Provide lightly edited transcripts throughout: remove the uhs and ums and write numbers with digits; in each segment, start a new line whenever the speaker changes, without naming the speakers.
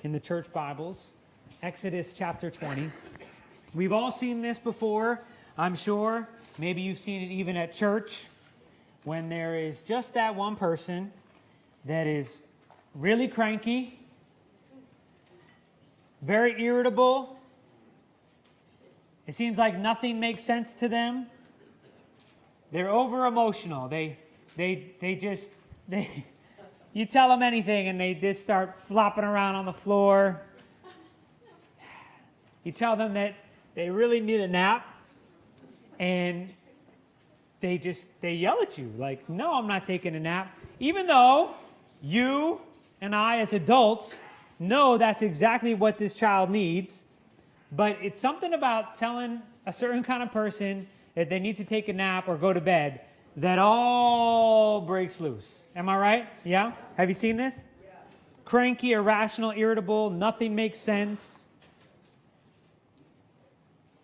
in the church Bibles, Exodus chapter 20. We've all seen this before, I'm sure. Maybe you've seen it even at church, when there is just that one person that is really cranky, very irritable. It seems like nothing makes sense to them. They're over emotional. You tell them anything and they just start flopping around on the floor. You tell them that they really need a nap and they yell at you like, no, I'm not taking a nap. Even though you and I as adults know that's exactly what this child needs, but it's something about telling a certain kind of person that they need to take a nap or go to bed that all breaks loose. Am I right? Yeah? Have you seen this? Yeah. Cranky, irrational, irritable, nothing makes sense.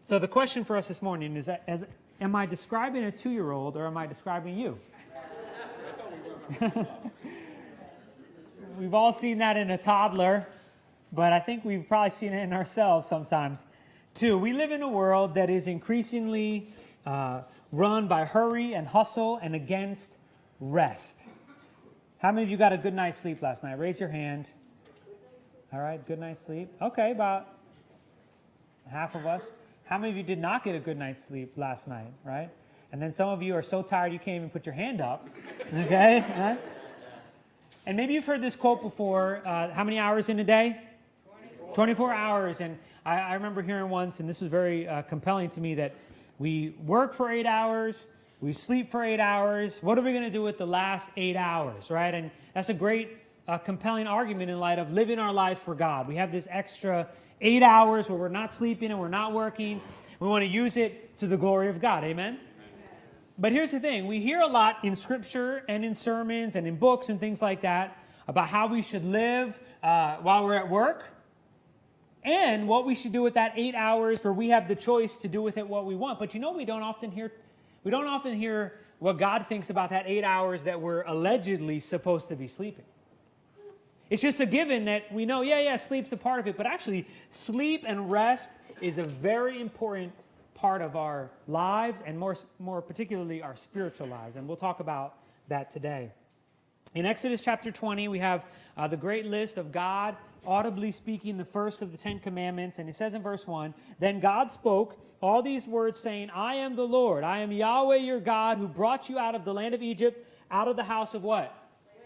So the question for us this morning is, am I describing a 2-year-old or am I describing you? We've all seen that in a toddler, but I think we've probably seen it in ourselves sometimes too. We live in a world that is increasingly run by hurry and hustle and against rest. How many of you got a good night's sleep last night? Raise your hand. All right, good night's sleep. Okay, about half of us. How many of you did not get a good night's sleep last night, right? And then some of you are so tired you can't even put your hand up, okay? Right? And maybe you've heard this quote before. How many hours in a day? 24 hours. And I remember hearing once, and this was very compelling to me, that we work for 8 hours, we sleep for 8 hours. What are we going to do with the last 8 hours, right? And that's a great, compelling argument in light of living our lives for God. We have this extra 8 hours where we're not sleeping and we're not working. We want to use it to the glory of God. Amen? But here's the thing. We hear a lot in Scripture and in sermons and in books and things like that about how we should live while we're at work, and what we should do with that 8 hours where we have the choice to do with it what we want. But you know, we don't often hear what God thinks about that 8 hours that we're allegedly supposed to be sleeping. It's just a given that we know, sleep's a part of it. But actually, sleep and rest is a very important part of our lives, and more particularly our spiritual lives. And we'll talk about that today. In Exodus chapter 20, we have the great list of God audibly speaking the first of the 10 Commandments. And it says in verse 1, "Then God spoke all these words, saying, I am the Lord. I am Yahweh your God, who brought you out of the land of Egypt, out of the house of" what?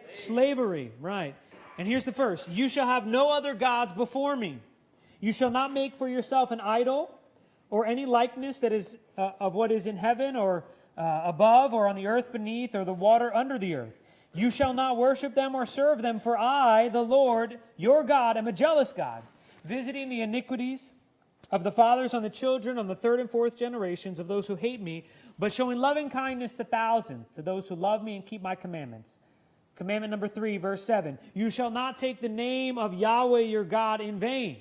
Slavery. Right. And here's the first. "You shall have no other gods before me. You shall not make for yourself an idol or any likeness that is of what is in heaven or above or on the earth beneath or the water under the earth. You shall not worship them or serve them, for I, the Lord, your God, am a jealous God, visiting the iniquities of the fathers on the children, on the 3rd and 4th generations of those who hate me, but showing loving kindness to thousands, to those who love me and keep my commandments." Commandment number 3, verse 7, "You shall not take the name of Yahweh your God in vain,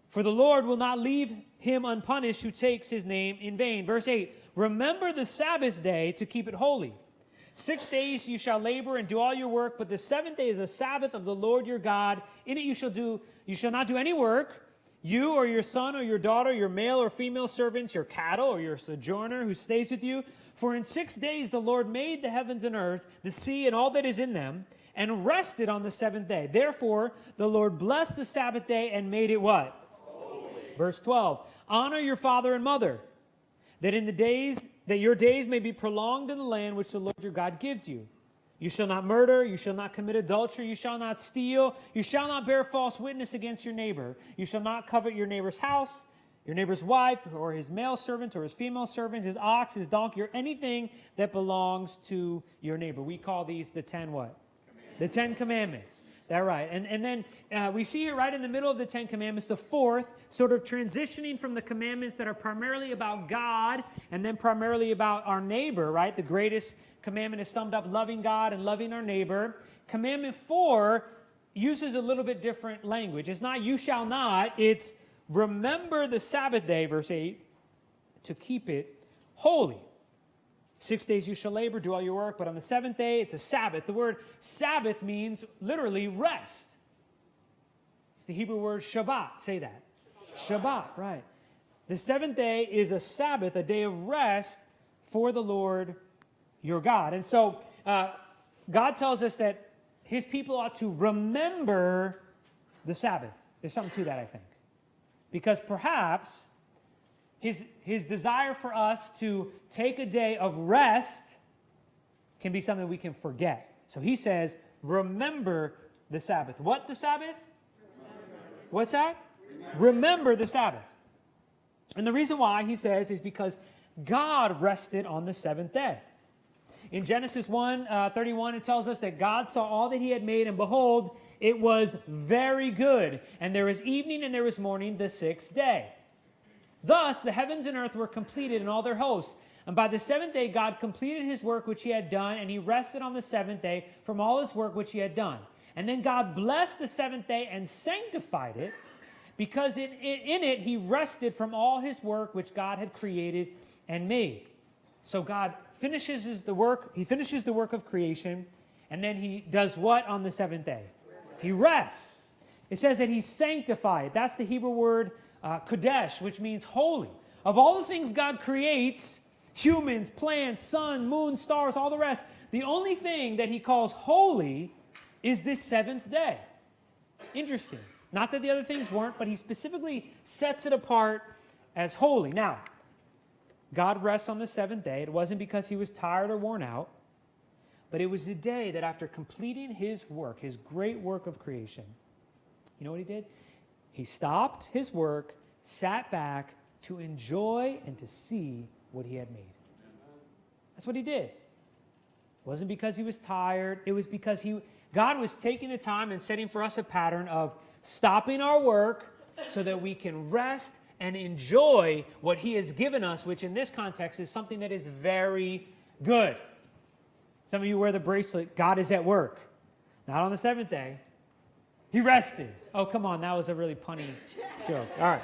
for the Lord will not leave him unpunished who takes his name in vain." Verse 8, "Remember the Sabbath day to keep it holy. 6 days you shall labor and do all your work, but the 7th day is a Sabbath of the Lord your God. In it you shall not do any work, you or your son or your daughter, your male or female servants, your cattle or your sojourner who stays with you. For in 6 days the Lord made the heavens and earth, the sea and all that is in them, and rested on the 7th day. Therefore the Lord blessed the Sabbath day and made it" what? Holy. Verse 12, "Honor your father and mother, that your days may be prolonged in the land which the Lord your God gives you. You shall not murder, you shall not commit adultery, you shall not steal, you shall not bear false witness against your neighbor. You shall not covet your neighbor's house, your neighbor's wife, or his male servant, or his female servant, his ox, his donkey, or anything that belongs to your neighbor." We call these the 10 what? The 10 Commandments. That's right. And then we see here right in the middle of the 10 Commandments, the 4th, sort of transitioning from the commandments that are primarily about God and then primarily about our neighbor, right? The greatest commandment is summed up, loving God and loving our neighbor. Commandment 4 uses a little bit different language. It's not "you shall not," it's "remember the Sabbath day," verse 8, "to keep it holy. 6 days you shall labor, do all your work, but on the 7th day it's a Sabbath." The word Sabbath means literally rest. It's the Hebrew word Shabbat. Say that. Shabbat, right. The seventh day is a Sabbath, a day of rest for the Lord your God. And so God tells us that his people ought to remember the Sabbath. There's something to that, I think. Because perhaps his desire for us to take a day of rest can be something we can forget. So he says, remember the Sabbath. What the Sabbath? Remember. What's that? Remember the Sabbath. And the reason why, he says, is because God rested on the seventh day. In Genesis 1:31, it tells us that God saw all that he had made, and behold, it was very good. And there was evening and there was morning the sixth day. Thus, the heavens and earth were completed in all their hosts. And by the seventh day, God completed his work which he had done, and he rested on the seventh day from all his work which he had done. And then God blessed the seventh day and sanctified it, because in it he rested from all his work which God had created and made. So God finishes the work. He finishes the work of creation, and then he does what on the seventh day? He rests. It says that he sanctified. That's the Hebrew word kodesh, which means holy. Of all the things God creates, humans, plants, sun, moon, stars, all the rest, the only thing that he calls holy is this seventh day. Interesting. Not that the other things weren't, but he specifically sets it apart as holy. Now, God rests on the seventh day. It wasn't because he was tired or worn out, but it was the day that after completing his work, his great work of creation, you know what he did? He stopped his work, sat back to enjoy and to see what he had made. That's what he did. It wasn't because he was tired. It was because God was taking the time and setting for us a pattern of stopping our work so that we can rest and enjoy what he has given us, which in this context is something that is very good. Some of you wear the bracelet, God is at work. Not on the seventh day. He rested. Oh, come on, that was a really punny joke. All right.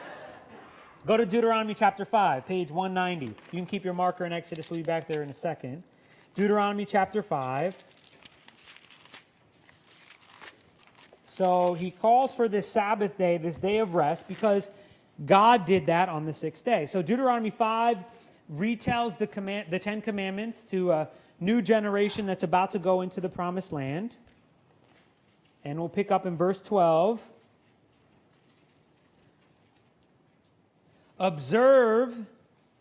Go to Deuteronomy chapter 5, page 190. You can keep your marker in Exodus. We'll be back there in a second. Deuteronomy chapter 5. So he calls for this Sabbath day, this day of rest, because God did that on the sixth day. So Deuteronomy 5 retells the Ten Commandments to a new generation that's about to go into the promised land. And we'll pick up in verse 12. Observe,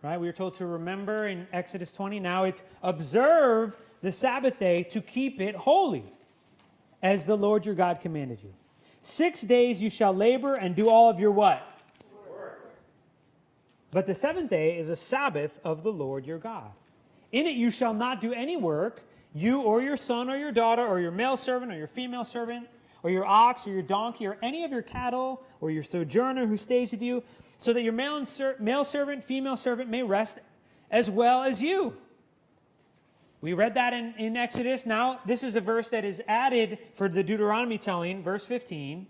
right? We were told to remember in Exodus 20. Now it's observe the Sabbath day to keep it holy, as the Lord your God commanded you. 6 days you shall labor and do all of your what? Work. But the seventh day is a Sabbath of the Lord your God. In it you shall not do any work, you or your son or your daughter or your male servant or your female servant or your ox or your donkey or any of your cattle or your sojourner who stays with you, so that your male servant, female servant may rest as well as you. We read that in Exodus. Now, this is a verse that is added for the Deuteronomy telling, verse 15.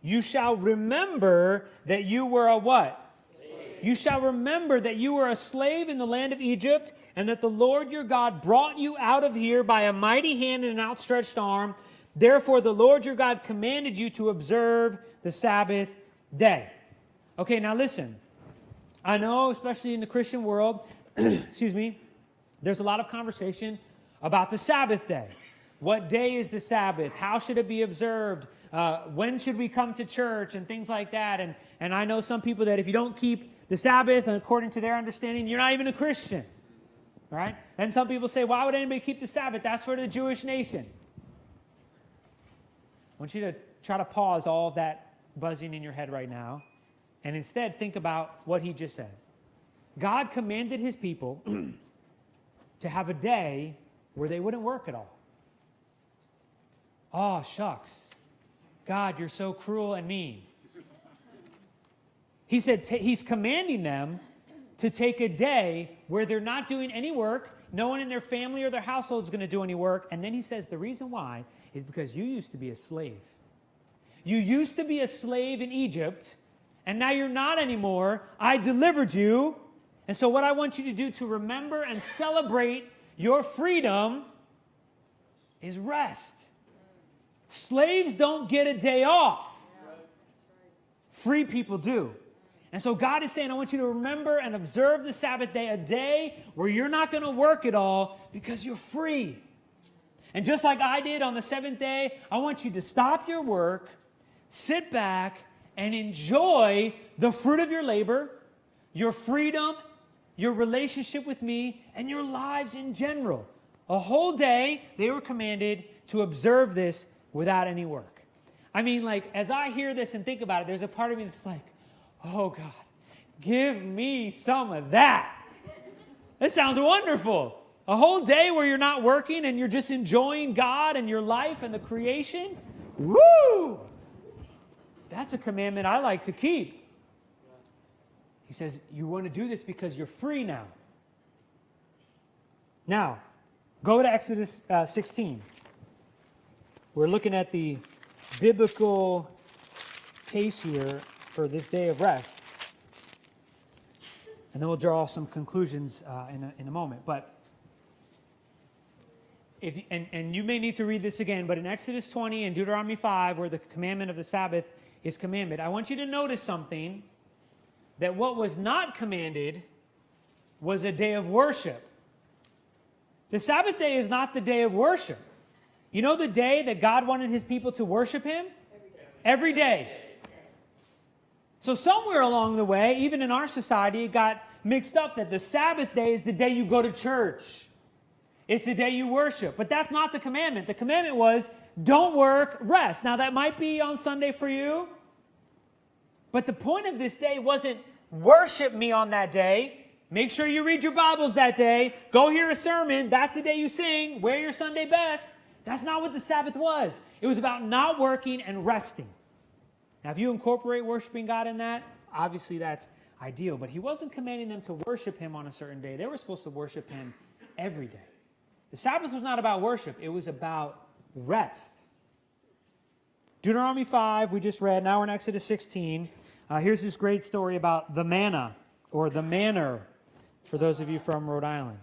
You shall remember that you were a what? Slave. You shall remember that you were a slave in the land of Egypt, and that the Lord your God brought you out of here by a mighty hand and an outstretched arm. Therefore, the Lord your God commanded you to observe the Sabbath day. Okay, now listen. I know, especially in the Christian world, excuse me, there's a lot of conversation about the Sabbath day. What day is the Sabbath? How should it be observed? When should we come to church? And things like that. And I know some people that if you don't keep the Sabbath, according to their understanding, you're not even a Christian. Right? And some people say, why would anybody keep the Sabbath? That's for the Jewish nation. I want you to try to pause all of that buzzing in your head right now and instead think about what he just said. God commanded his people to have a day where they wouldn't work at all. Oh, shucks. God, you're so cruel and mean. He said he's commanding them to take a day where they're not doing any work. No one in their family or their household is going to do any work. And then he says the reason why is because you used to be a slave. You used to be a slave in Egypt, and now you're not anymore. I delivered you. And so what I want you to do to remember and celebrate your freedom is rest. Slaves don't get a day off. free people do. And so God is saying, I want you to remember and observe the Sabbath day, a day where you're not going to work at all because you're free. And just like I did on the seventh day, I want you to stop your work, sit back, and enjoy the fruit of your labor, your freedom, your relationship with me, and your lives in general. A whole day, they were commanded to observe this without any work. I mean, like, as I hear this and think about it, there's a part of me that's like, oh, God, give me some of that. That sounds wonderful. A whole day where you're not working and you're just enjoying God and your life and the creation. Woo! That's a commandment I like to keep. He says, you want to do this because you're free now. Now, go to Exodus 16. We're looking at the biblical case here for this day of rest. And then we'll draw some conclusions in a moment. But and you may need to read this again, but in Exodus 20 and Deuteronomy 5, where the commandment of the Sabbath is commanded, I want you to notice something, that what was not commanded was a day of worship. The Sabbath day is not the day of worship. You know the day that God wanted his people to worship him? Every day. So somewhere along the way, even in our society, it got mixed up that the Sabbath day is the day you go to church. It's the day you worship. But that's not the commandment. The commandment was, don't work, rest. Now, that might be on Sunday for you. But the point of this day wasn't worship me on that day. Make sure you read your Bibles that day. Go hear a sermon. That's the day you sing. Wear your Sunday best. That's not what the Sabbath was. It was about not working and resting. Now, if you incorporate worshiping God in that, obviously that's ideal. But he wasn't commanding them to worship him on a certain day. They were supposed to worship him every day. The Sabbath was not about worship. It was about rest. Deuteronomy 5, we just read. Now we're in Exodus 16. Here's this great story about the manna, or the manner, for those of you from Rhode Island.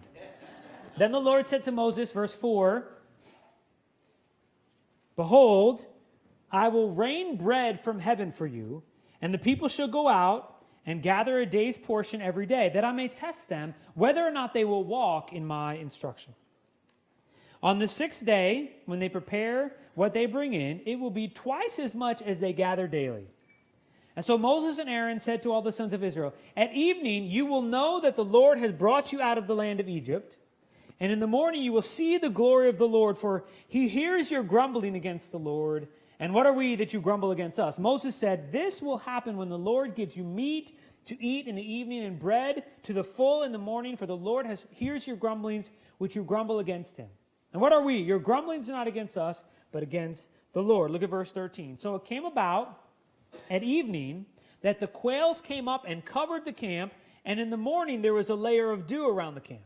Then the Lord said to Moses, verse 4, behold, I will rain bread from heaven for you, and the people shall go out and gather a day's portion every day, that I may test them whether or not they will walk in my instruction. On the sixth day, when they prepare what they bring in, it will be twice as much as they gather daily. And so Moses and Aaron said to all the sons of Israel, at evening you will know that the Lord has brought you out of the land of Egypt, and in the morning you will see the glory of the Lord, for he hears your grumbling against the Lord. And what are we that you grumble against us? Moses said, this will happen when the Lord gives you meat to eat in the evening and bread to the full in the morning, for the Lord hears your grumblings which you grumble against him. And what are we? Your grumblings are not against us, but against the Lord. Look at verse 13. So it came about at evening that the quails came up and covered the camp, and in the morning there was a layer of dew around the camp.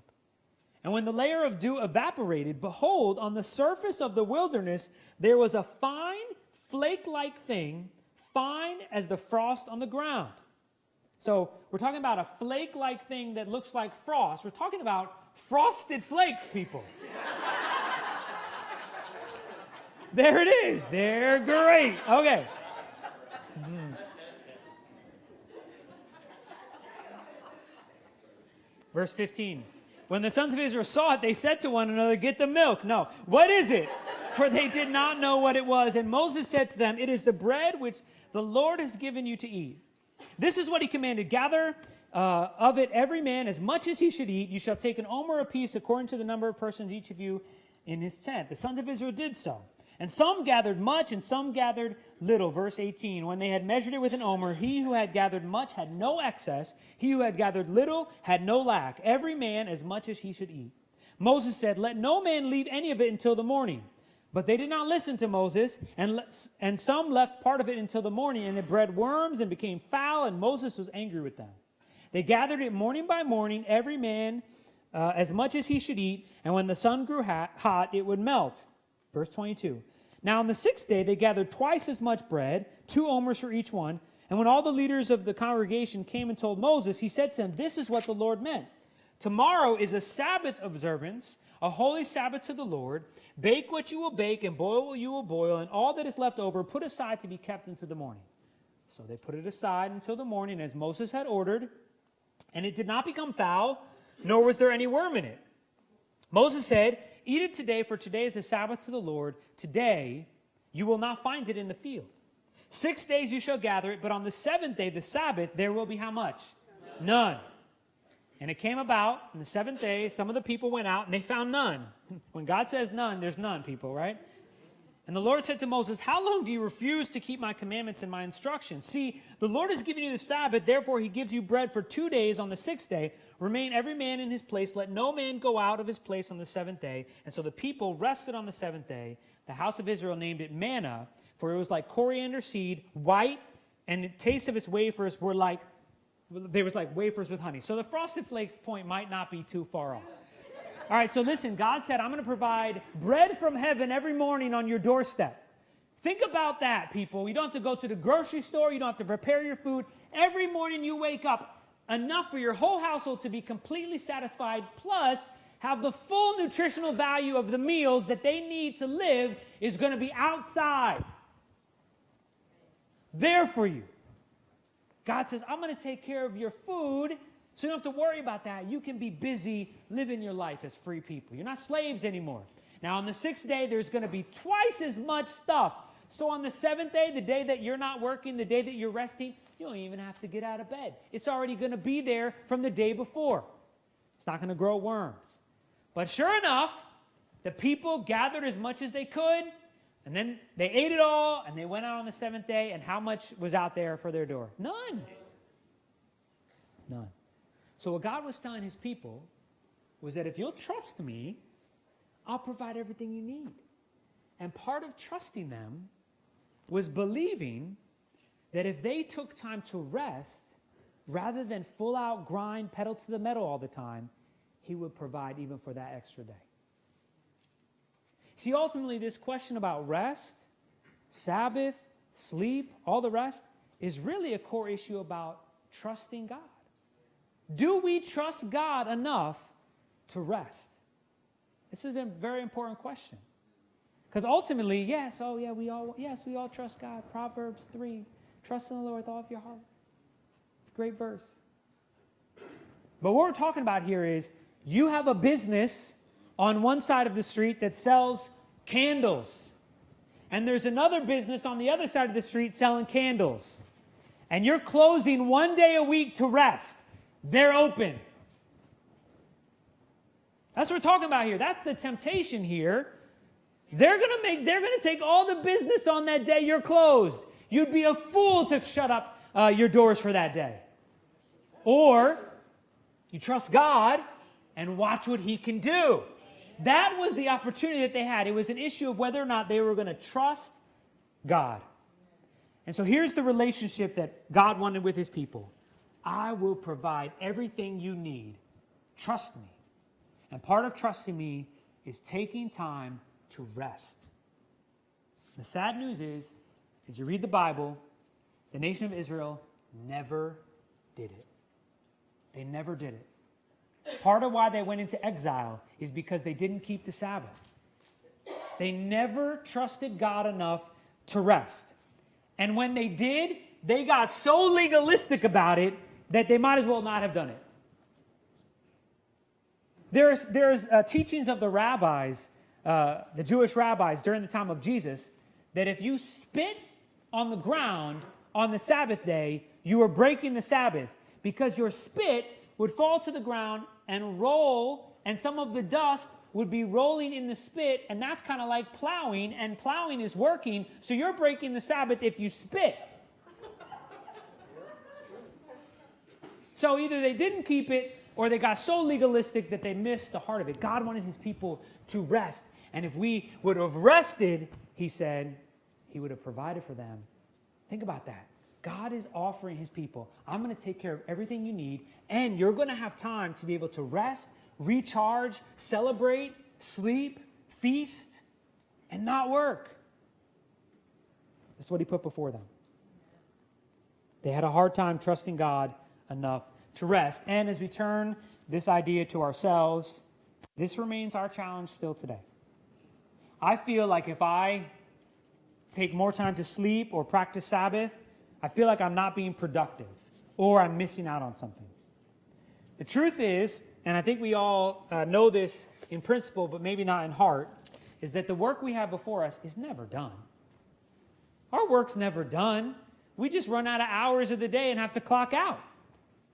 And when the layer of dew evaporated, behold, on the surface of the wilderness there was a fine, flake-like thing, fine as the frost on the ground. So we're talking about a flake-like thing that looks like frost. We're talking about frosted flakes, people. There it is. They're great. Okay. Verse 15. When the sons of Israel saw it, they said to one another, get the milk. No. What is it? For they did not know what it was. And Moses said to them, it is the bread which the Lord has given you to eat. This is what he commanded. Gather of it every man as much as he should eat. You shall take an omer apiece according to the number of persons each of you in his tent. The sons of Israel did so. And some gathered much and some gathered little. Verse 18, when they had measured it with an omer, he who had gathered much had no excess. He who had gathered little had no lack. Every man as much as he should eat. Moses said, let no man leave any of it until the morning. But they did not listen to Moses, and some left part of it until the morning, and it bred worms and became foul, and Moses was angry with them. They gathered it morning by morning, every man as much as he should eat, and when the sun grew hot, it would melt. Verse 22. Now on the sixth day they gathered twice as much bread, 2 omers for each one. And when all the leaders of the congregation came and told Moses, he said to them, this is what the Lord meant. Tomorrow is a Sabbath observance, a holy Sabbath to the Lord. Bake what you will bake and boil what you will boil, and all that is left over put aside to be kept until the morning. So they put it aside until the morning as Moses had ordered, and it did not become foul, nor was there any worm in it. Moses said, "Eat it today, for today is a Sabbath to the Lord. Today you will not find it in the field. 6 days you shall gather it, but on the seventh day, the Sabbath, there will be" how much? None. And it came about on the seventh day, some of the people went out and they found none. When God says none, there's none, people, right? And the Lord said to Moses, "How long do you refuse to keep my commandments and my instructions? See, the Lord has given you the Sabbath, therefore he gives you bread for 2 days. On the sixth day, remain every man in his place. Let no man go out of his place on the seventh day." And so the people rested on the seventh day. The house of Israel named it manna, for it was like coriander seed, white, and the taste of its wafers were like, they was like wafers with honey. So the Frosted Flakes point might not be too far off. All right, so listen, God said, "I'm going to provide bread from heaven every morning on your doorstep." Think about that, people. You don't have to go to the grocery store. You don't have to prepare your food. Every morning you wake up, enough for your whole household to be completely satisfied, plus have the full nutritional value of the meals that they need to live is going to be outside. There for you. God says, "I'm going to take care of your food, so you don't have to worry about that. You can be busy living your life as free people. You're not slaves anymore." Now, on the sixth day, there's going to be twice as much stuff. So on the seventh day, the day that you're not working, the day that you're resting, you don't even have to get out of bed. It's already going to be there from the day before. It's not going to grow worms. But sure enough, the people gathered as much as they could, and then they ate it all, and they went out on the seventh day, and how much was out there for their door? None. None. So what God was telling his people was that if you'll trust me, I'll provide everything you need. And part of trusting them was believing that if they took time to rest, rather than full out grind, pedal to the metal all the time, he would provide even for that extra day. See, ultimately, this question about rest, Sabbath, sleep, all the rest, is really a core issue about trusting God. Do we trust God enough to rest? This is a very important question. Because ultimately, we all trust God. Proverbs 3, trust in the Lord with all of your heart. It's a great verse. But what we're talking about here is you have a business on one side of the street that sells candles. And there's another business on the other side of the street selling candles. And you're closing 1 day a week to rest. They're open. That's what we're talking about here. That's the temptation here. They're going to take all the business on that day you're closed. You'd be a fool to shut up your doors for that day. Or you trust God and watch what he can do. That was the opportunity that they had. It was an issue of whether or not they were going to trust God. And so here's the relationship that God wanted with his people. I will provide everything you need. Trust me. And part of trusting me is taking time to rest. The sad news is, as you read the Bible, the nation of Israel never did it. They never did it. Part of why they went into exile is because they didn't keep the Sabbath. They never trusted God enough to rest. And when they did, they got so legalistic about it that they might as well not have done it. There's teachings of the rabbis, the Jewish rabbis during the time of Jesus, that if you spit on the ground on the Sabbath day, you are breaking the Sabbath because your spit would fall to the ground and roll, and some of the dust would be rolling in the spit, and that's kind of like plowing, and plowing is working, so you're breaking the Sabbath if you spit. So either they didn't keep it, or they got so legalistic that they missed the heart of it. God wanted his people to rest, and if we would have rested, he said, he would have provided for them. Think about that. God is offering his people, I'm going to take care of everything you need, and you're going to have time to be able to rest, recharge, celebrate, sleep, feast, and not work. That's what he put before them. They had a hard time trusting God enough to rest. And as we turn this idea to ourselves, this remains our challenge still today. I feel like if I take more time to sleep or practice Sabbath, I feel like I'm not being productive or I'm missing out on something. The truth is, and I think we all know this in principle, but maybe not in heart, is that the work we have before us is never done. Our work's never done. We just run out of hours of the day and have to clock out.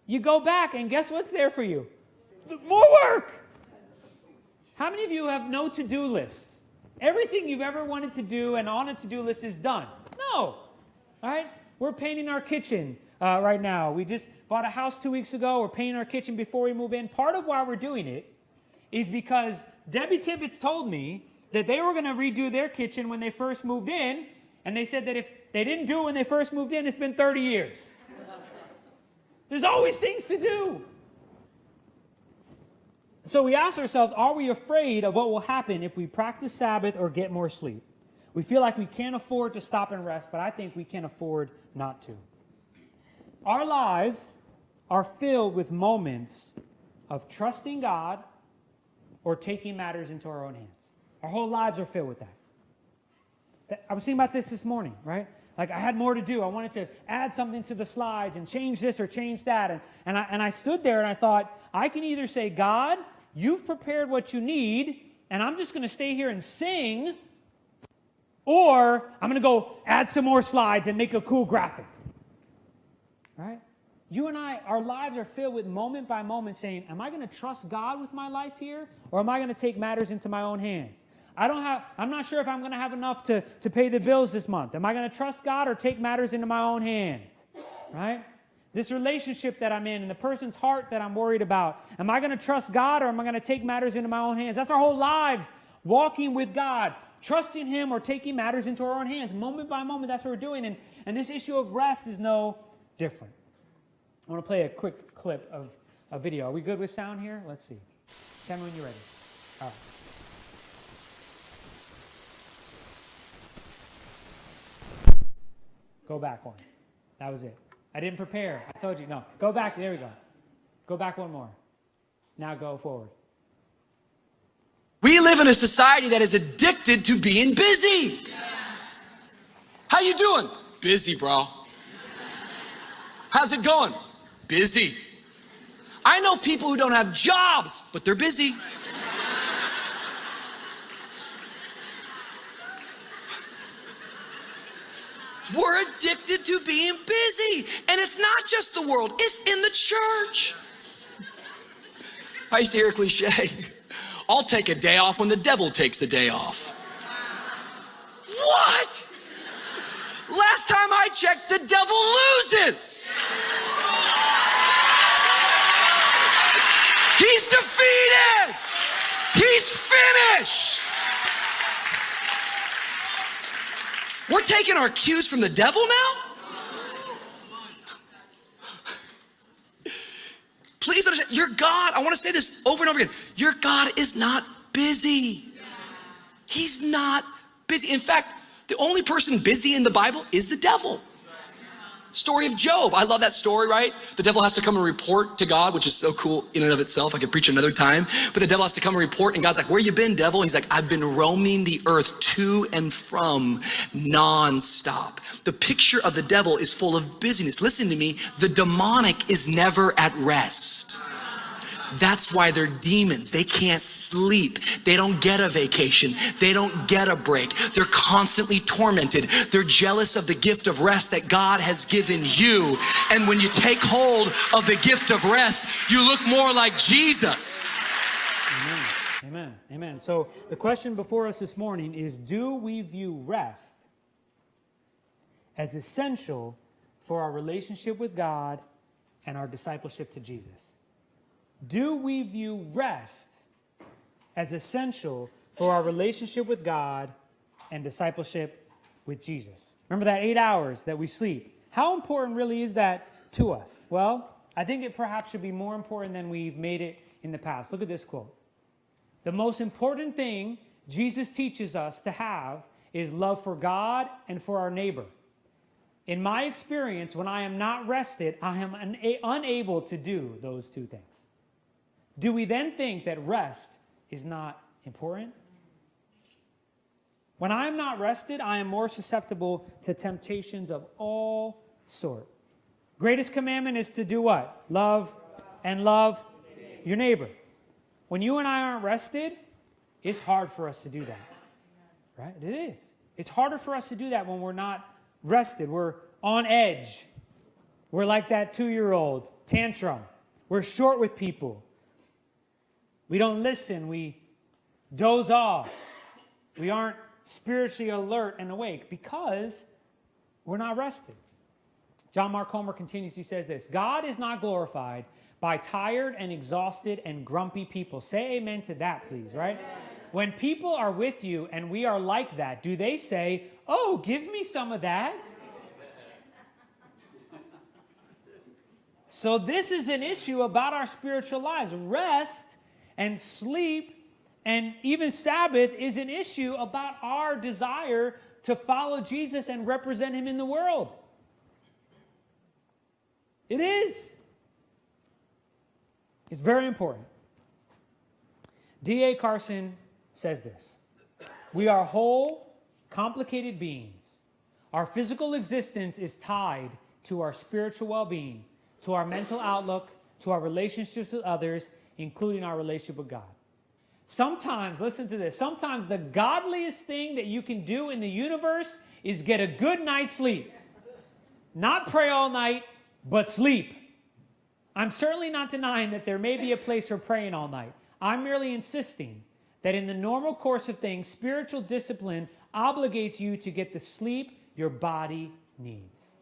You go back, and guess what's there for you? More work! How many of you have no to-do lists? Everything you've ever wanted to do and on a to-do list is done. No. All right? We're painting our kitchen right now. We just bought a house 2 weeks ago. We're painting our kitchen before we move in. Part of why we're doing it is because Debbie Tibbetts told me that they were going to redo their kitchen when they first moved in, and they said that if they didn't do it when they first moved in, it's been 30 years. There's always things to do. So we ask ourselves, are we afraid of what will happen if we practice Sabbath or get more sleep? We feel like we can't afford to stop and rest, but I think we can afford not to. Our lives are filled with moments of trusting God or taking matters into our own hands. Our whole lives are filled with that. I was thinking about this morning, right? Like I had more to do. I wanted to add something to the slides and change this or change that. And I stood there and I thought, I can either say, God, you've prepared what you need, and I'm just going to stay here and sing, or I'm going to go add some more slides and make a cool graphic. Right? You and I, our lives are filled with moment by moment saying, am I going to trust God with my life here, or am I going to take matters into my own hands? I'm not sure if I'm going to have enough to pay the bills this month. Am I going to trust God or take matters into my own hands? Right? This relationship that I'm in and the person's heart that I'm worried about. Am I going to trust God or am I going to take matters into my own hands? That's our whole lives, walking with God, trusting Him or taking matters into our own hands. Moment by moment, that's what we're doing. And this issue of rest is no different. I want to play a quick clip of a video. Are we good with sound here? Let's see. Tell me when you're ready. All right. Go back one. That was it. I didn't prepare. I told you. No. Go back. There we go. Go back one more. Now go forward.
We live in a society that is addicted to being busy. How you doing? Busy, bro. How's it going? Busy. I know people who don't have jobs, but they're busy. We're addicted to being busy. And it's not just the world, it's in the church. I used to hear a cliche. I'll take a day off when the devil takes a day off. What? Last time I checked, the devil loses. He's defeated. He's finished. We're taking our cues from the devil now? Please understand, your God, I want to say this over and over again, your God is not busy. He's not busy. In fact, the only person busy in the Bible is the devil. Story of Job. I love that story, right? The devil has to come and report to God, which is so cool in and of itself. I could preach another time. But the devil has to come and report, and God's like, where you been, devil? He's like, I've been roaming the earth to and from nonstop. The picture of the devil is full of busyness. Listen to me. The demonic is never at rest. That's why they're demons. They can't sleep. They don't get a vacation. They don't get a break. They're constantly tormented. They're jealous of the gift of rest that God has given you. And when you take hold of the gift of rest, you look more like Jesus.
Amen. Amen. Amen. So the question before us this morning is, do we view rest as essential for our relationship with God and our discipleship to Jesus? Do we view rest as essential for our relationship with God and discipleship with Jesus? Remember that 8 hours that we sleep. How important really is that to us? Well, I think it perhaps should be more important than we've made it in the past. Look at this quote. The most important thing Jesus teaches us to have is love for God and for our neighbor. In my experience, when I am not rested, I am unable to do those two things. Do we then think that rest is not important? When I am not rested, I am more susceptible to temptations of all sort. Greatest commandment is to do what? Love and love your neighbor. When you and I aren't rested, it's hard for us to do that. Right? It is. It's harder for us to do that when we're not rested. We're on edge. We're like that 2-year-old tantrum. We're short with people. We don't listen. We doze off. We aren't spiritually alert and awake because we're not rested. John Mark Comer continues, he says this, God is not glorified by tired and exhausted and grumpy people. Say amen to that, please, right? Amen. When people are with you and we are like that, do they say, oh, give me some of that? So this is an issue about our spiritual lives. Rest and sleep and even Sabbath is an issue about our desire to follow Jesus and represent him in the world. It is. It's very important. D.A. Carson says this. We are whole, complicated beings. Our physical existence is tied to our spiritual well-being, to our mental outlook, to our relationships with others, including our relationship with God. Sometimes, listen to this, sometimes the godliest thing that you can do in the universe is get a good night's sleep. Not pray all night, but sleep. I'm certainly not denying that there may be a place for praying all night. I'm merely insisting that in the normal course of things, spiritual discipline obligates you to get the sleep your body needs.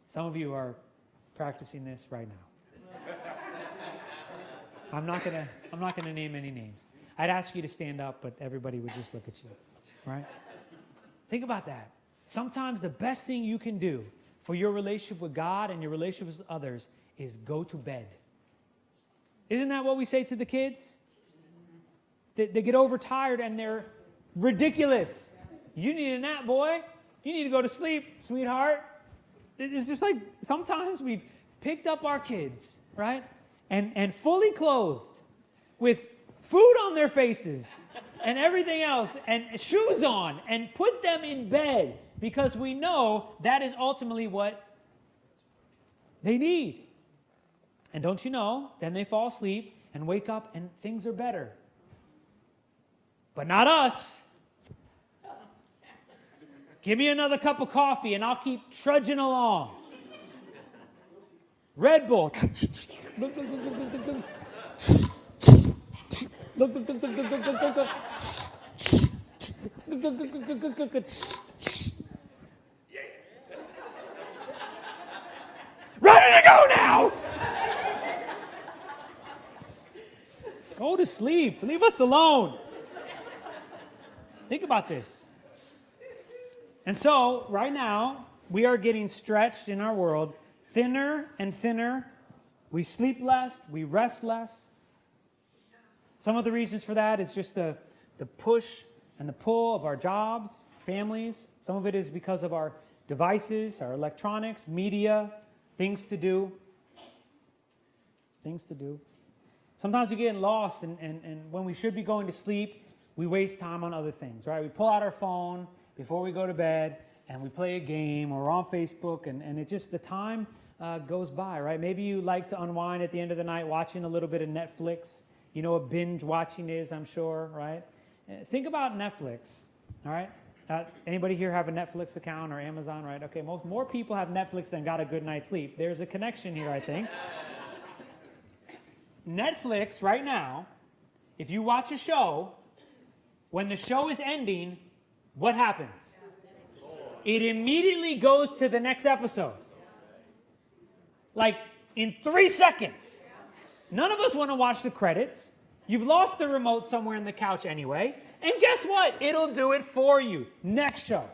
Some of you are practicing this right now. I'm not gonna name any names. I'd ask you to stand up, but everybody would just look at you, right? Think about that. Sometimes the best thing you can do for your relationship with God and your relationship with others is go to bed. Isn't that what we say to the kids? They get overtired and they're ridiculous. You need a nap, boy. You need to go to sleep, sweetheart. It's just like sometimes we've picked up our kids, right? And fully clothed with food on their faces and everything else and shoes on and put them in bed because we know that is ultimately what they need. And don't you know, then they fall asleep and wake up and things are better. But not us. Give me another cup of coffee and I'll keep trudging along. Red Bull. Ready to go now! Go to sleep. Leave us alone. Think about this. And so, right now, we are getting stretched in our world thinner and thinner. We sleep less. We rest less. Some of the reasons for that is just the push and the pull of our jobs, families. Some of it is because of our devices, our electronics, media, things to do. Things to do. Sometimes we get lost, and when we should be going to sleep, we waste time on other things, right? We pull out our phone before we go to bed, and we play a game, or we're on Facebook, and it just, the time goes by, right? Maybe you like to unwind at the end of the night watching a little bit of Netflix. You know what binge watching is, I'm sure, right? Think about Netflix, all right? Anybody here have a Netflix account or Amazon, right? Okay, more people have Netflix than got a good night's sleep. There's a connection here, I think. Netflix, right now, if you watch a show, when the show is ending, what happens? It immediately goes to the next episode. Like, in 3 seconds. None of us want to watch the credits. You've lost the remote somewhere in the couch anyway. And guess what? It'll do it for you. Next show.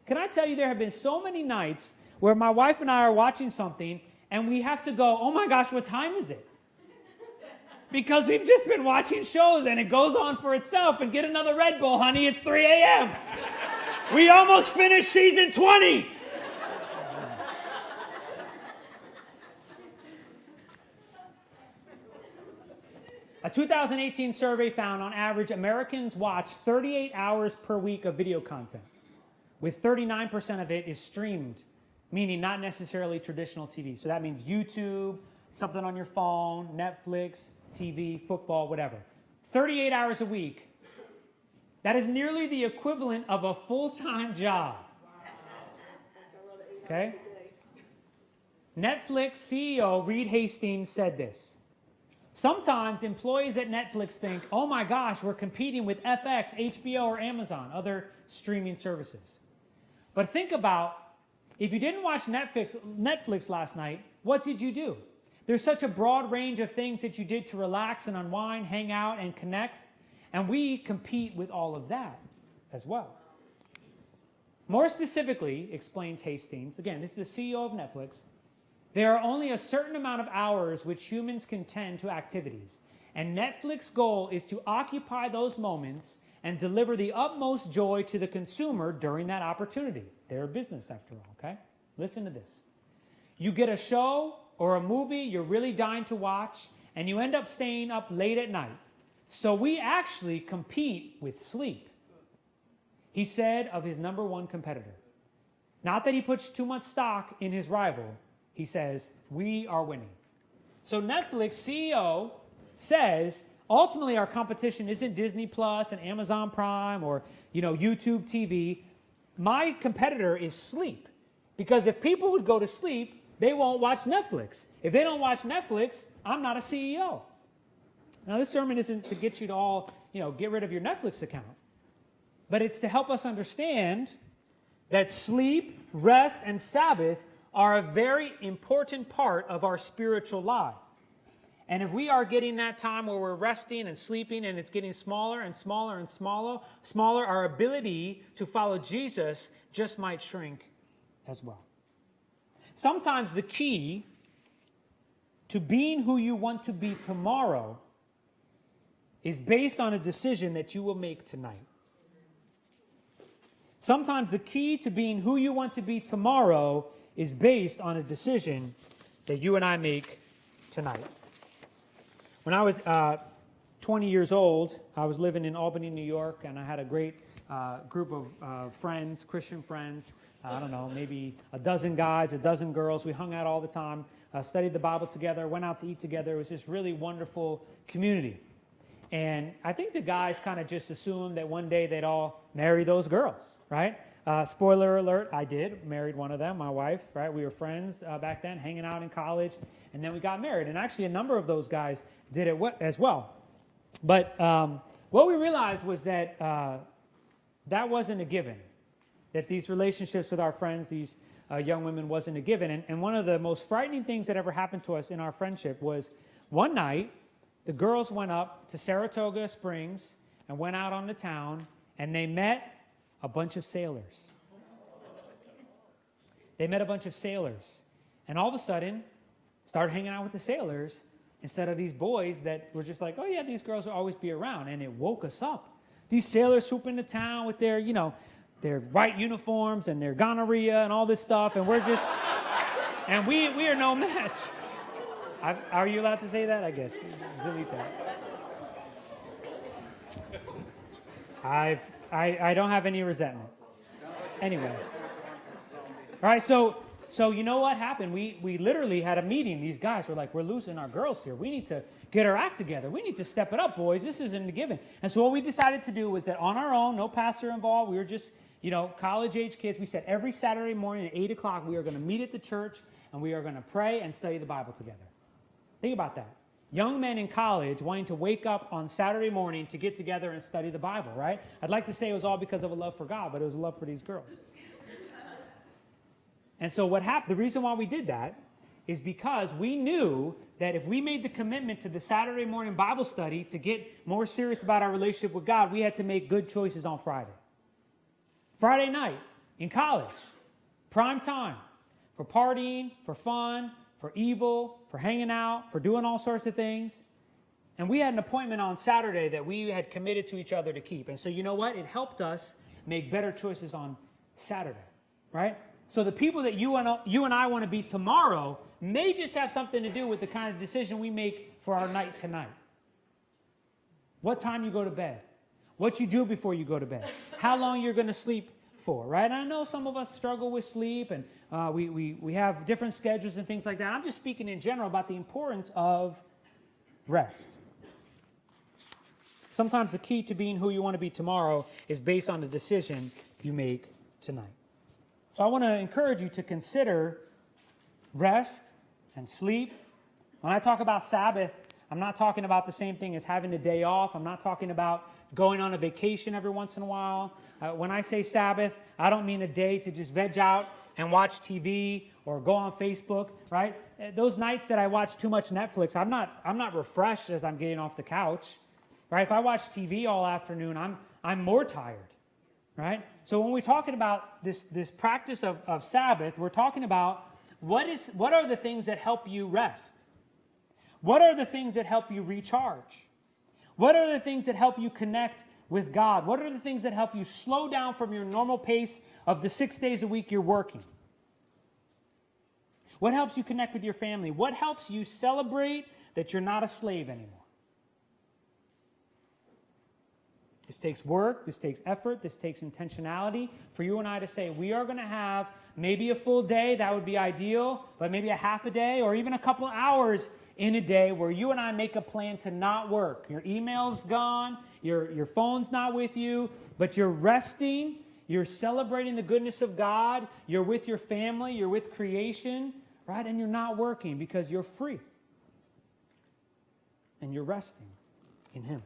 Can I tell you, there have been so many nights where my wife and I are watching something and we have to go, oh my gosh, what time is it? Because we've just been watching shows and it goes on for itself. And get another Red Bull, honey, it's 3 a.m. We almost finished season 20. A 2018 survey found on average Americans watch 38 hours per week of video content. with 39% of it is streamed, meaning not necessarily traditional TV. So that means YouTube, something on your phone, Netflix, TV, football, whatever. 38 hours a week. That is nearly the equivalent of a full-time job. Okay? Netflix CEO Reed Hastings said this. Sometimes employees at Netflix think, oh my gosh, we're competing with FX, HBO, or Amazon, other streaming services. But think about, if you didn't watch Netflix last night, what did you do? There's such a broad range of things that you did to relax and unwind, hang out, and connect. And we compete with all of that as well. More specifically, explains Hastings, again, this is the CEO of Netflix, there are only a certain amount of hours which humans can tend to activities. And Netflix's goal is to occupy those moments and deliver the utmost joy to the consumer during that opportunity. They're a business after all, okay? Listen to this. You get a show or a movie you're really dying to watch, and you end up staying up late at night. So we actually compete with sleep, he said of his number one competitor. Not that he puts too much stock in his rival. He says, we are winning. So Netflix CEO says, ultimately our competition isn't Disney Plus and Amazon Prime or, YouTube TV. My competitor is sleep. Because if people would go to sleep, they won't watch Netflix. If they don't watch Netflix, I'm not a CEO. Now this sermon isn't to get you to all, get rid of your Netflix account. But it's to help us understand that sleep, rest, and Sabbath are a very important part of our spiritual lives. And if we are getting that time where we're resting and sleeping and it's getting smaller and smaller and smaller, our ability to follow Jesus just might shrink as well. Sometimes the key to being who you want to be tomorrow is based on a decision that you will make tonight. Sometimes the key to being who you want to be tomorrow is based on a decision that you and I make tonight. When I was 20 years old, I was living in Albany, New York, and I had a great group of friends, Christian friends, I don't know, maybe a dozen guys, a dozen girls. We hung out all the time, studied the Bible together, went out to eat together. It was this really wonderful community. And I think the guys kind of just assumed that one day they'd all marry those girls, right? Spoiler alert, I did. Married one of them, my wife, right? We were friends back then, hanging out in college, and then we got married. And actually, a number of those guys did it as well. But what we realized was that that wasn't a given, that these relationships with our friends, these young women, wasn't a given. And one of the most frightening things that ever happened to us in our friendship was one night, the girls went up to Saratoga Springs and went out on the town, and they met a bunch of sailors. They met a bunch of sailors. And all of a sudden, started hanging out with the sailors instead of these boys that were just like, oh yeah, these girls will always be around. And it woke us up. These sailors swoop into town with their, their white uniforms and their gonorrhea and all this stuff. And we're just, and we are no match. Are you allowed to say that? I guess. Delete that. I don't have any resentment. Anyway. All right, so you know what happened? We literally had a meeting. These guys were like, we're losing our girls here. We need to get our act together. We need to step it up, boys. This isn't a given. And so what we decided to do was that on our own, no pastor involved, we were just, college-age kids. We said every Saturday morning at 8 o'clock, we are going to meet at the church, and we are going to pray and study the Bible together. Think about that. Young men in college wanting to wake up on Saturday morning to get together and study the Bible, right? I'd like to say it was all because of a love for God, but it was a love for these girls. And so what happened, the reason why we did that is because we knew that if we made the commitment to the Saturday morning Bible study to get more serious about our relationship with God, we had to make good choices on Friday. Friday night in college, prime time for partying, for fun, for evil, for hanging out, for doing all sorts of things. And we had an appointment on Saturday that we had committed to each other to keep. And so you know what? It helped us make better choices on Saturday, right? So the people that you and I want to be tomorrow may just have something to do with the kind of decision we make for our night tonight. What time you go to bed. What you do before you go to bed. How long you're going to sleep for, right? And I know some of us struggle with sleep, and we have different schedules and things like that. I'm just speaking in general about the importance of rest. Sometimes the key to being who you want to be tomorrow is based on the decision you make tonight. So I want to encourage you to consider rest and sleep. When I talk about Sabbath, I'm not talking about the same thing as having a day off. I'm not talking about going on a vacation every once in a while. When I say Sabbath, I don't mean a day to just veg out and watch TV or go on Facebook, right? Those nights that I watch too much Netflix, I'm not refreshed as I'm getting off the couch, right? If I watch TV all afternoon, I'm more tired, right? So when we're talking about this practice of Sabbath, we're talking about what are the things that help you rest? What are the things that help you recharge? What are the things that help you connect with God? What are the things that help you slow down from your normal pace of the 6 days a week you're working? What helps you connect with your family? What helps you celebrate that you're not a slave anymore? This takes work, this takes effort, this takes intentionality for you and I to say, we are going to have maybe a full day, that would be ideal, but maybe a half a day or even a couple hours in a day where you and I make a plan to not work. Your email's gone, your phone's not with you, but you're resting, you're celebrating the goodness of God, you're with your family, you're with creation, right? And you're not working because you're free. And you're resting in Him.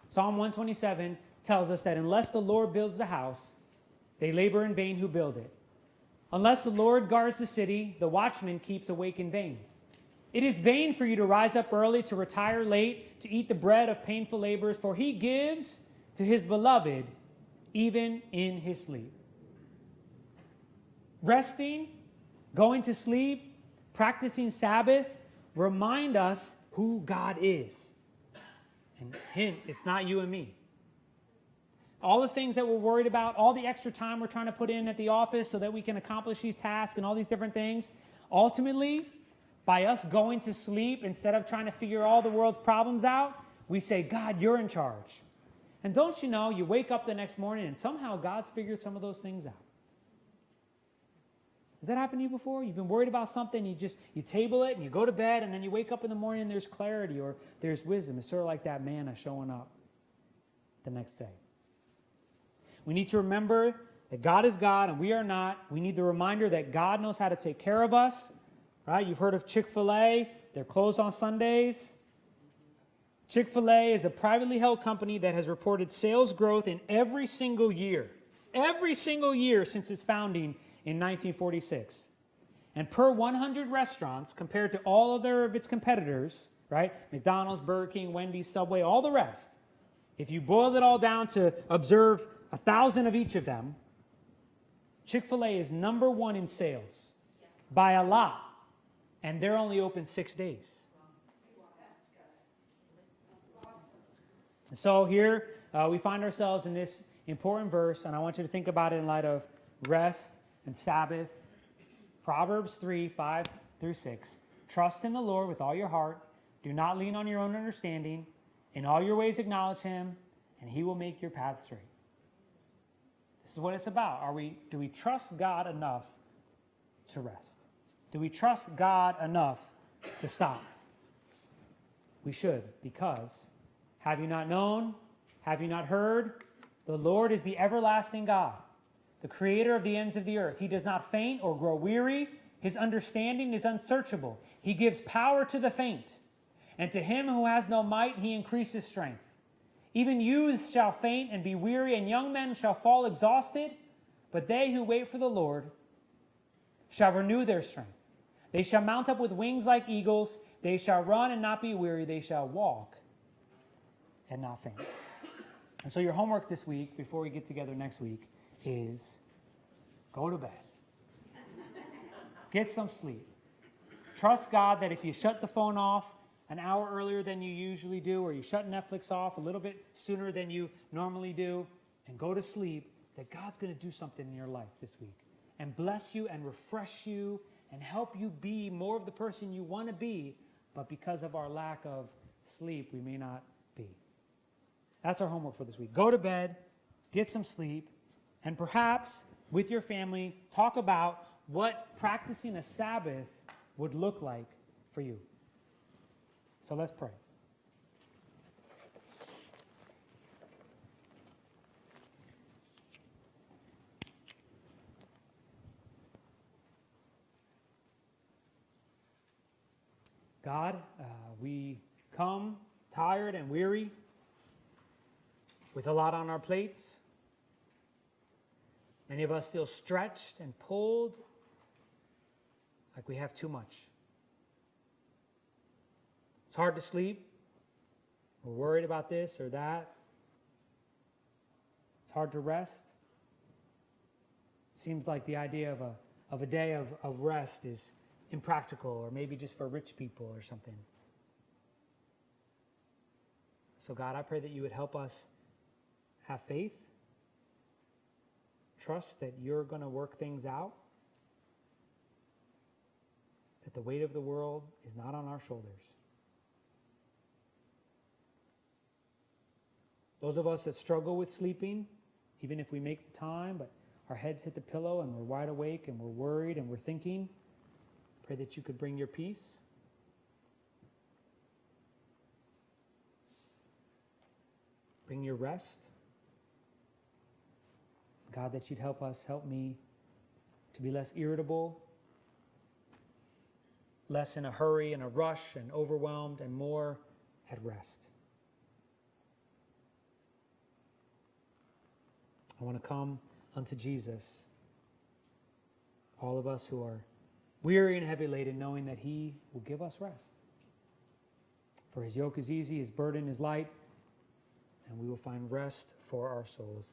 Psalm 127 tells us that unless the Lord builds the house, they labor in vain who build it. Unless the Lord guards the city, the watchman keeps awake in vain. It is vain for you to rise up early, to retire late, to eat the bread of painful labors, for He gives to His beloved even in his sleep. Resting, going to sleep, practicing Sabbath, remind us who God is. And hint, it's not you and me. All the things that we're worried about, all the extra time we're trying to put in at the office so that we can accomplish these tasks and all these different things, ultimately, by us going to sleep, instead of trying to figure all the world's problems out, we say, God, you're in charge. And don't you know, you wake up the next morning and somehow God's figured some of those things out. Has that happened to you before? You've been worried about something, you table it and you go to bed, and then you wake up in the morning and there's clarity or there's wisdom. It's sort of like that manna showing up the next day. We need to remember that God is God and we are not. We need the reminder that God knows how to take care of us. Right? You've heard of Chick-fil-A. They're closed on Sundays. Chick-fil-A is a privately held company that has reported sales growth in every single year since its founding in 1946. And per 100 restaurants, compared to all other of its competitors, right? McDonald's, Burger King, Wendy's, Subway, all the rest, if you boil it all down to observe 1,000 of each of them, Chick-fil-A is number one in sales by a lot. And they're only open 6 days. So here we find ourselves in this important verse, and I want you to think about it in light of rest and Sabbath. Proverbs 3, 5 through 6. Trust in the Lord with all your heart. Do not lean on your own understanding. In all your ways acknowledge Him, and He will make your path straight. This is what it's about. Do we trust God enough to rest? Do we trust God enough to stop? We should, because have you not known? Have you not heard? The Lord is the everlasting God, the creator of the ends of the earth. He does not faint or grow weary. His understanding is unsearchable. He gives power to the faint, and to him who has no might, He increases strength. Even youths shall faint and be weary, and young men shall fall exhausted, but they who wait for the Lord shall renew their strength. They shall mount up with wings like eagles. They shall run and not be weary. They shall walk and not faint. And so your homework this week, before we get together next week, is go to bed. Get some sleep. Trust God that if you shut the phone off an hour earlier than you usually do, or you shut Netflix off a little bit sooner than you normally do, and go to sleep, that God's going to do something in your life this week and bless you and refresh you and help you be more of the person you want to be, but because of our lack of sleep, we may not be. That's our homework for this week. Go to bed, get some sleep, And perhaps with your family, talk about what practicing a Sabbath would look like for you. So let's pray. God, we come tired and weary with a lot on our plates. Many of us feel stretched and pulled like we have too much. It's hard to sleep. We're worried about this or that. It's hard to rest. Seems like the idea of a day of rest is impractical, or maybe just for rich people or something. So God, I pray that you would help us have faith, trust that you're going to work things out, that the weight of the world is not on our shoulders. Those of us that struggle with sleeping, even if we make the time, but our heads hit the pillow and we're wide awake and we're worried and we're thinking, pray that you could bring your peace. Bring your rest. God, that you'd help me to be less irritable, less in a hurry and a rush and overwhelmed, and more at rest. I want to come unto Jesus, all of us who are weary and heavy laden, knowing that he will give us rest. For his yoke is easy, his burden is light, and we will find rest for our souls.